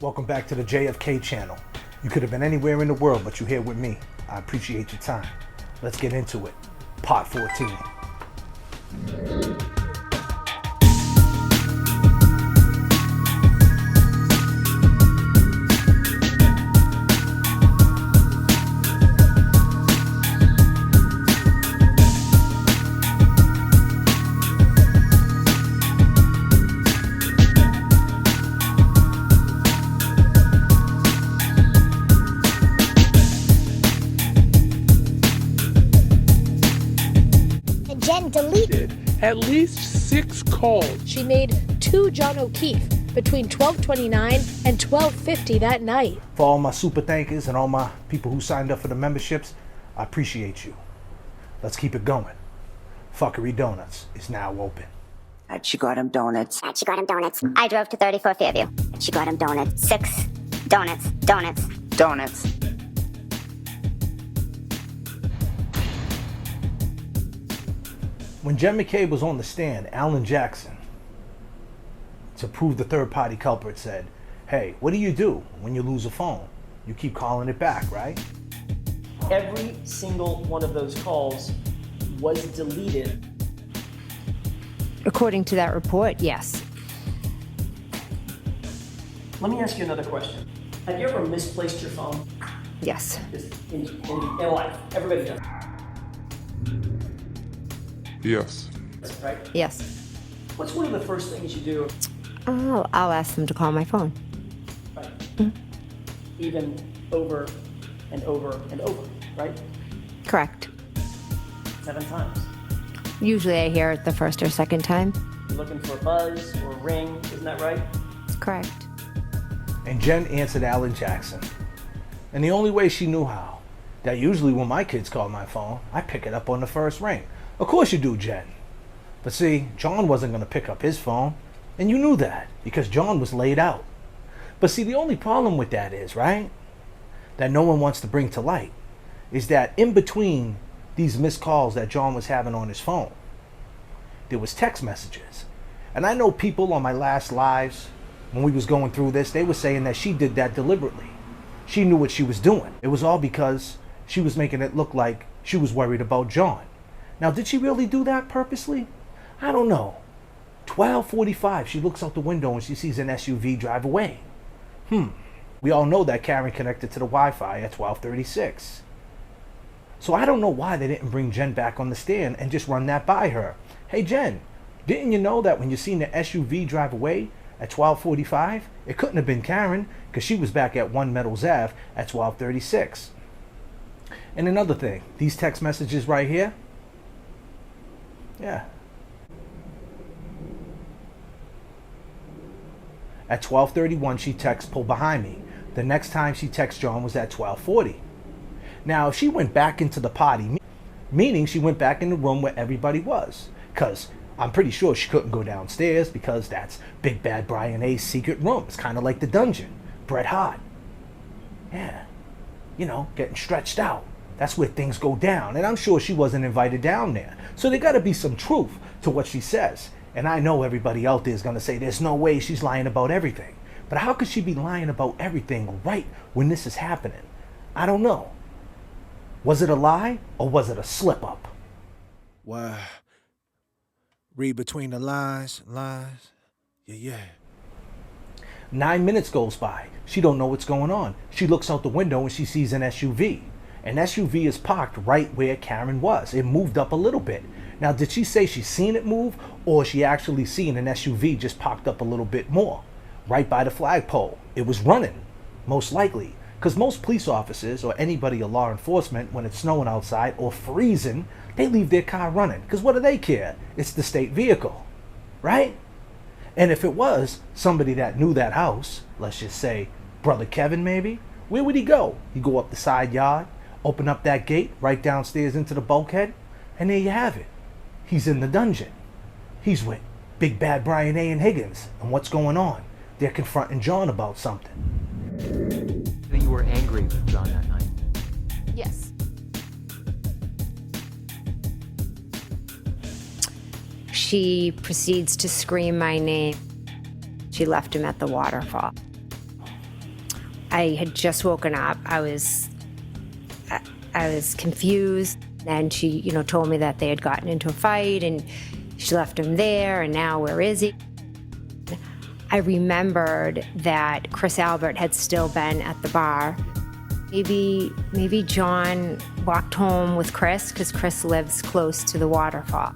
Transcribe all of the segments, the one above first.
Welcome back to the J.F.K. channel. You could have been anywhere in the world, but you're here with me. I appreciate your time. Let's get into it. Part 14. Jen deleted at least 6 calls. She made 2 John O'Keefe between 12:29 and 12:50 that night. For all my super thankers and all my people who signed up for the memberships, I appreciate you. Let's keep it going. Fuckery Donuts is now open. She got him donuts. She got him donuts. I drove to 34 Fairview. She got him donuts. 6 donuts. Donuts. When Jen McCabe was on the stand, Alan Jackson, to prove the third-party culprit, said, "Hey, what do you do when you lose a phone? You keep calling it back, right?" Every single one of those calls was deleted. According to that report, yes. Let me ask you another question. Have you ever misplaced your phone? Yes. Just in life, everybody does. Yes. Right? Yes. What's one of the first things you do? Oh, I'll ask them to call my phone. Right. Even over and over and over, right? Correct. 7 times. Usually I hear it the first or second time. You're looking for a buzz or a ring, isn't that right? Correct. And Jen answered Alan Jackson. And the only way she knew how, that usually when my kids call my phone, I pick it up on the first ring. Of course you do, Jen. But see, John wasn't going to pick up his phone, and you knew that because John was laid out. But see, the only problem with that is, right, that no one wants to bring to light, is that in between these missed calls that John was having on his phone, there was text messages. And I know people on my last lives, when we was going through this, they were saying that she did that deliberately. She knew what she was doing. It was all because she was making it look like she was worried about John. Now, did she really do that purposely? I don't know. 12:45, she looks out the window and she sees an SUV drive away. We all know that Karen connected to the Wi-Fi at 12:36. So I don't know why they didn't bring Jen back on the stand and just run that by her. Hey, Jen, didn't you know that when you seen the SUV drive away at 12:45, it couldn't have been Karen because she was back at 1 Meadows Ave at 12:36. And another thing, these text messages right here, yeah. At 12:31, she texts, "Pull behind me." The next time she texts John was at 12:40. Now, if she went back into the party, meaning she went back in the room where everybody was, because I'm pretty sure she couldn't go downstairs because that's Big Bad Brian A's secret room. It's kind of like the dungeon. Bret Hart. Yeah. You know, getting stretched out. That's where things go down. And I'm sure she wasn't invited down there. So there got to be some truth to what she says. And I know everybody out there is going to say there's no way she's lying about everything. But how could she be lying about everything right when this is happening? I don't know. Was it a lie or was it a slip up? Why? Read between the lines. Yeah. 9 minutes goes by. She don't know what's going on. She looks out the window and she sees an SUV. An SUV is parked right where Karen was. It moved up a little bit. Now, did she say she seen it move, or she actually seen an SUV just parked up a little bit more? Right by the flagpole. It was running, most likely. Because most police officers or anybody in law enforcement, when it's snowing outside or freezing, they leave their car running. Because what do they care? It's the state vehicle, right? And if it was somebody that knew that house, let's just say Brother Kevin maybe, where would he go? He'd go up the side yard, open up that gate, right downstairs into the bulkhead, and there you have it. He's in the dungeon. He's with Big Bad Brian A. and Higgins. And what's going on? They're confronting John about something. You were angry with John that night. Yes. She proceeds to scream my name. She left him at the waterfall. I had just woken up. I was confused. And she, told me that they had gotten into a fight and she left him there, and now where is he? I remembered that Chris Albert had still been at the bar. Maybe John walked home with Chris because Chris lives close to the waterfall.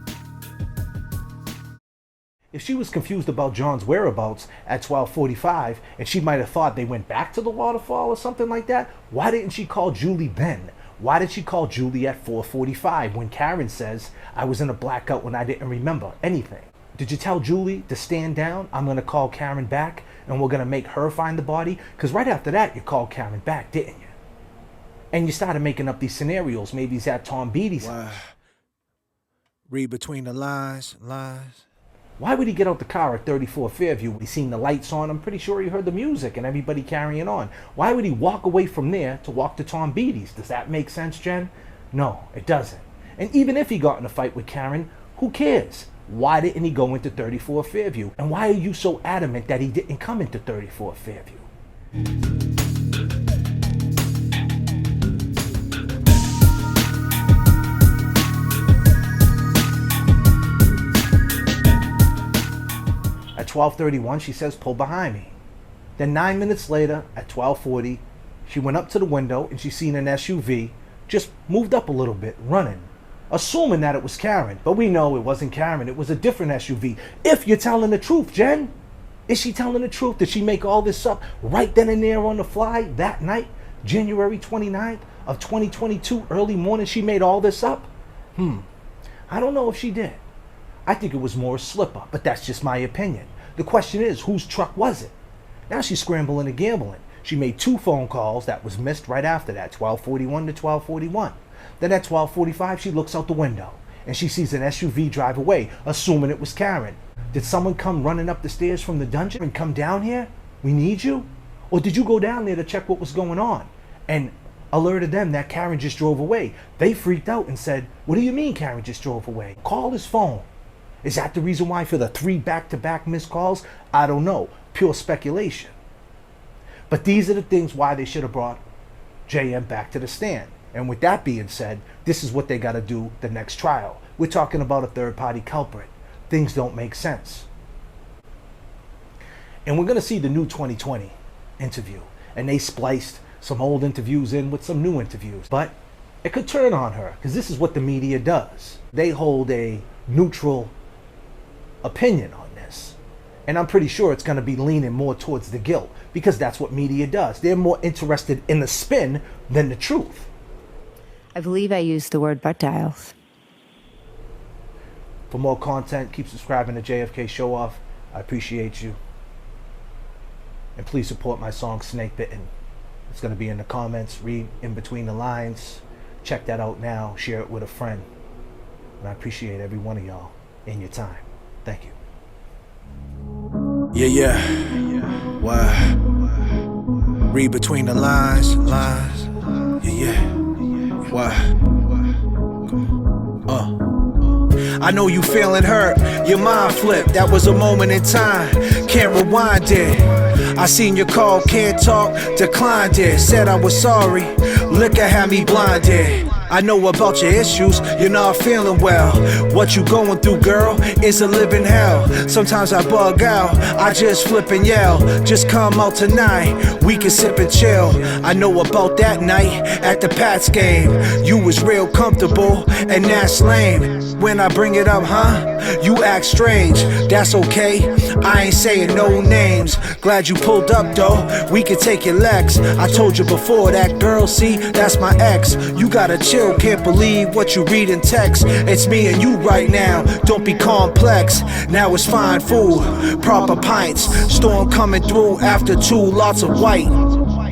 If she was confused about John's whereabouts at 12:45 and she might have thought they went back to the waterfall or something like that, why didn't she call Julie then? Why did she call Julie at 4:45 when Karen says, I was in a blackout when I didn't remember anything? Did you tell Julie to stand down? I'm going to call Karen back and we're going to make her find the body? Because right after that, you called Karen back, didn't you? And you started making up these scenarios. Maybe he's at Tom Beatty's. Why? Read between the lines. Why would he get out the car at 34 Fairview? He seen the lights on. I'm pretty sure he heard the music and everybody carrying on. Why would he walk away from there to walk to Tom Beatty's? Does that make sense, Jen? No, it doesn't. And even if he got in a fight with Karen, who cares? Why didn't he go into 34 Fairview? And why are you so adamant that he didn't come into 34 Fairview? At 12:31, she says, pull behind me. Then 9 minutes later, at 12:40, she went up to the window and she seen an SUV, just moved up a little bit, running, assuming that it was Karen. But we know it wasn't Karen, it was a different SUV. If you're telling the truth, Jen, is she telling the truth? Did she make all this up right then and there on the fly that night, January 29th of 2022, early morning, she made all this up? I don't know if she did. I think it was more a slip-up, but that's just my opinion. The question is, whose truck was it? Now she's scrambling and gambling. She made 2 phone calls that was missed right after that, 12:41 to 12:41. Then at 12:45, she looks out the window and she sees an SUV drive away, assuming it was Karen. Did someone come running up the stairs from the dungeon and come down here? We need you? Or did you go down there to check what was going on and alerted them that Karen just drove away? They freaked out and said, what do you mean Karen just drove away? Call his phone. Is that the reason why for the 3 back-to-back missed calls? I don't know. Pure speculation. But these are the things why they should have brought JM back to the stand. And with that being said, this is what they got to do the next trial. We're talking about a third-party culprit. Things don't make sense. And we're going to see the new 2020 interview. And they spliced some old interviews in with some new interviews. But it could turn on her, because this is what the media does. They hold a neutral opinion on this, and I'm pretty sure it's going to be leaning more towards the guilt, because that's what media does. They're more interested in the spin than the truth. I believe I used the word butt dials. For more content, keep subscribing to J.F.K. Show Off. I appreciate you, and please support my song Snake Bitten. It's going to be in the comments. Read in between the lines. Check that out now. Share it with a friend, and I appreciate every one of y'all in your time. Thank you. Yeah. Why? Read between the lines. Yeah. Why? I know you feeling hurt, your mind flipped. That was a moment in time, can't rewind it. I seen your call, can't talk, declined it. Said I was sorry, liquor had me blinded. I know about your issues, you're not feeling well. What you going through, girl, is a living hell. Sometimes I bug out, I just flip and yell. Just come out tonight, we can sip and chill. I know about that night at the Pats game. You was real comfortable, and that's lame. When I bring it up, you act strange. That's okay, I ain't saying no names. Glad you pulled up though, we can take your legs. I told you before, that girl, see, that's my ex. You gotta chill. Can't believe what you read in text. It's me and you right now, don't be complex. Now it's fine food, proper pints. Storm coming through after 2, lots of white.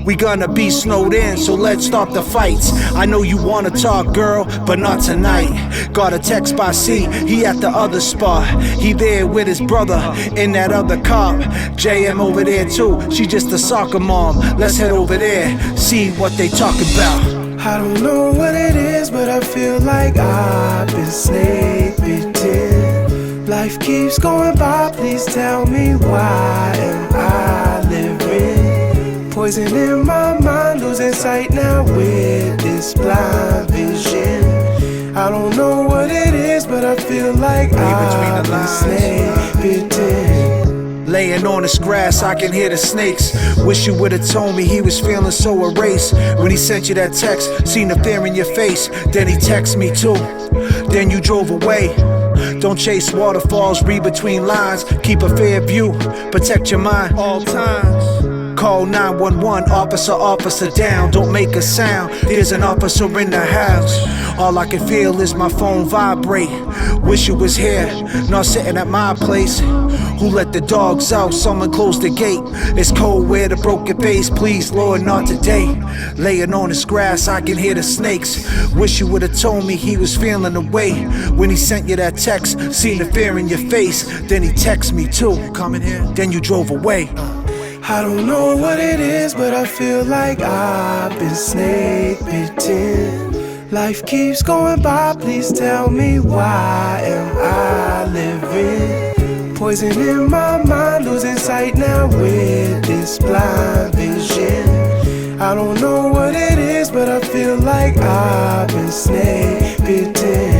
We gonna be snowed in, so let's start the fights. I know you wanna talk, girl, but not tonight. Got a text by C, he at the other spot. He there with his brother in that other cop. JM over there too, she just a soccer mom. Let's head over there, see what they talk about. I don't know what it is, but I feel like I've been snake bitten. Life keeps going by, please tell me why am I living? Poison in my mind, losing sight now with this blind vision. I don't know what it is, but I feel like I've been snake bitten. Laying on this grass, I can hear the snakes. Wish you would've told me he was feeling so erased. When he sent you that text, seen the fear in your face. Then he texted me too, then you drove away. Don't chase waterfalls, read between lines. Keep a fair view, protect your mind all times. Call 911, officer down. Don't make a sound, there's an officer in the house. All I can feel is my phone vibrate. Wish you was here, not sitting at my place. Who let the dogs out? Someone closed the gate. It's cold where the broken face. Please, Lord, not today. Laying on this grass, I can hear the snakes. Wish you would've told me he was feeling away. When he sent you that text, seen the fear in your face. Then he texted me too. Coming here, then you drove away. I don't know what it is, but I feel like I've been snake bitten. Life keeps going by, please tell me why am I living? Poison in my mind, losing sight now with this blind vision. I don't know what it is, but I feel like I've been snake bitten.